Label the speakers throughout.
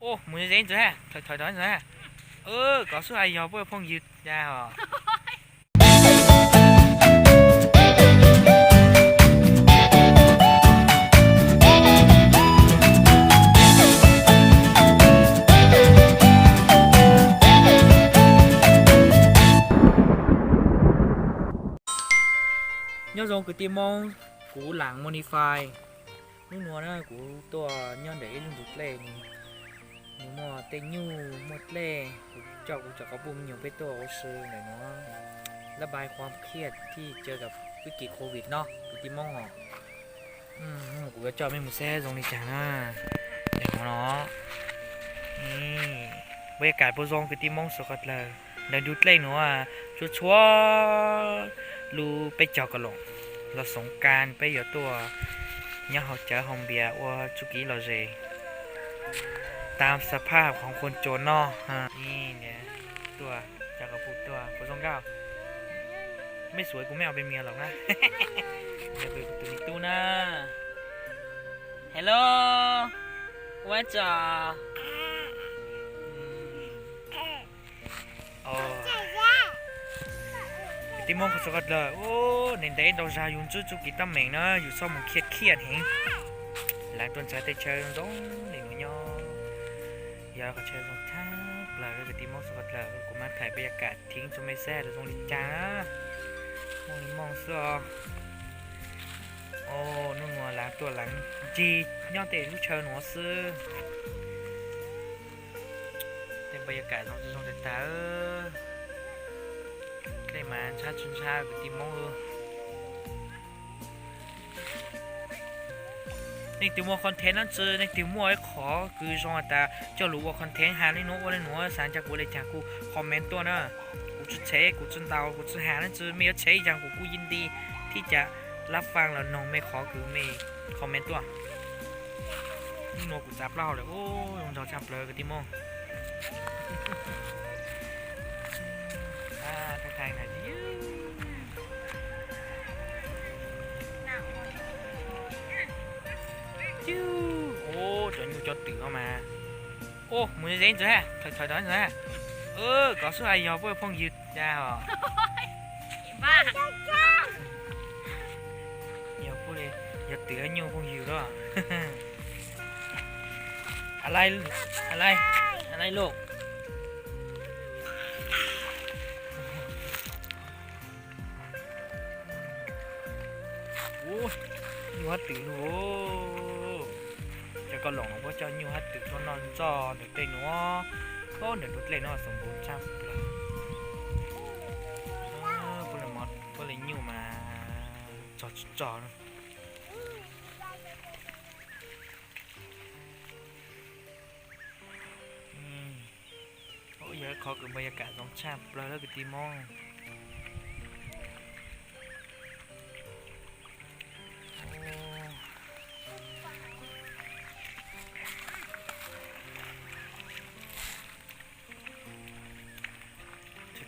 Speaker 1: ô muốn đến rồi ha thời đó rồi ha có số ai giờ bữa phong dịt ra hả nhớ rồi cái tim mong cú làng modify nước nó đó củaตัวnhon để lưng thuộc lên nhưng mà tên nhu một lệ cho cóบุ้มnhiều vớiตัวซื้อหน่อยเนาะระบายความเครียดที่เจอกับวิกฤตโควิดเนาะกูที่มองอ่ะกูก็จอไม่หมดแซ่ตรงนี้จ้าเดี๋ยวเนาะนี่บรรยากาศบนซองคือที่มองสกัดเลยเดินดูเล่นเนาะชัวรูไปเจาะกระหลงเราสงการไปอยู่ตัวเนี่ยเขาเจอห้องเบียร์ว่าชุกี้เราเจตามสภาพของคนโจรนอกนี่เนี่ยตัวจากกระพุ้ตัวคนทรงเก้าไม่สวยกูไม่เอาเป็นเมียหรอกนะเดี๋ยวไปตัวนี้ตู้นะฮัลโหลว่าจ่อที่มองเขาสกัดเลยโอ้ในเด็กเราจะยุ่งจุดกี่ตั้มเหม่งนะอยู่ซ่อมมันเครียดเห็นหลังต้นสายเตะเชยตรงหนึ่งย่อยาเขาเชยตรงท่าปลาก็ที่มองสกัดเลยกูมาถ่ายบรรยากาศทิ้งจนไม่แซ่เลยตรงนี้จ้ามองนี่มองเสื้อโอ้นุ่งหัวหลังตัวหลังจีย่อเตะลูกเชยหนูซื้อเป็นบรรยากาศตรงตาได้มาชาชุนชากับทีมมองในติมัวคอนเทนต์นั่นเจอในติมัวไอ้ขอคือชงอัตราเจ้ารู้ว่าคอนเทนต์หาเลยหนูว่าเลยหนูสารจากกูเลยจากกูคอมเมนต์ตัวน่ะกูจะเช็คกูจะเดากูจะหานั่นเจอไม่เอาเช็คอย่างกูยินดีที่จะรับฟังแล้วน้องไม่ขอคือไม่คอมเมนต์ตัวนี่หนูกูจับเล่าเลยโอ้ยมันจะจับเลยกับติมัวทักทายหน่อยดิจิ้วโอ้จนอยู่จนตื่นเข้ามาโอ้มือเล่นจ้ะถอยๆจ้ะcó số ai giờ bữa phong dịt ra hả
Speaker 2: บ้า
Speaker 1: giờ bữa đi giờ tựa nhiều phong dịt đóอะไรลูกโอ้ยฮัตตื่นโอ้จะก็หลงว่าจะยูฮัตตื่นนอนจอเด็กเต้นเนาะก็เด็กรถเล่นเนาะสมบูรณ์ช่างเลยพลมอดพลยูมาจอโอ้ยขอเกิดบรรยากาศต้องช่างเลยแล้วก็ตีมอง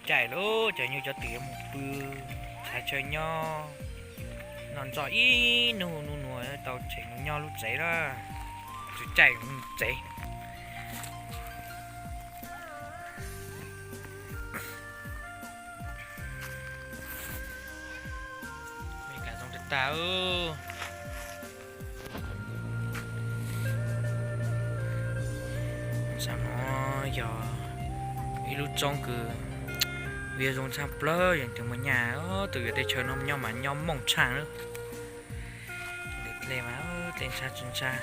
Speaker 1: chạy lố chạy như cho tiệm một bữa chạy chơi nho nón gió ý nụ tàu chạy nho lúc chạy đó chạy mấy cả dòng đất ta sao nó giờ ý lúc trong cứ vì dùng sam plơอย่างถึงมันหยาtừ đây chơi nôm nhau mà nhau mong chàng nữa để lên mà tên cha chân cha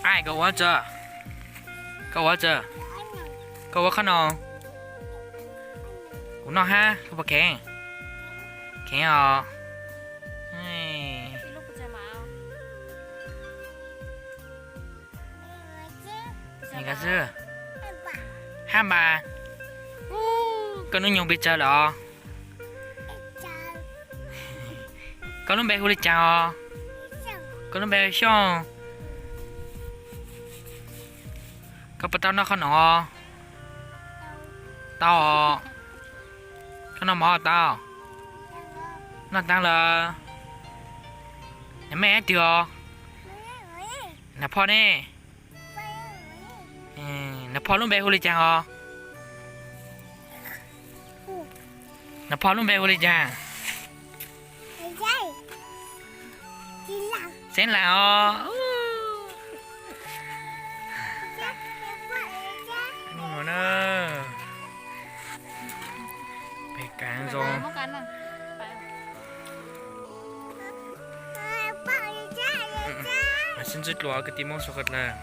Speaker 1: ai cậu quá chờ cậu quá khăn không cũng nó ha không phải kén à nhìn cái chưa ham bà con nó nhung bị cha đó con nó bé huli chào con nó bé xong con bắt tao nó không nó tao con nó mò tao nó tăng là nhà mẹ chưa làพ่อแน่làพ่อลุงเบลเลยจังอ๋อlàพ่อลุงเบลเลยจังเส้นแล้วนู่นนะไปกลางซอง
Speaker 2: móc ăn à
Speaker 1: xin rất lỗi cái tim mong sốt là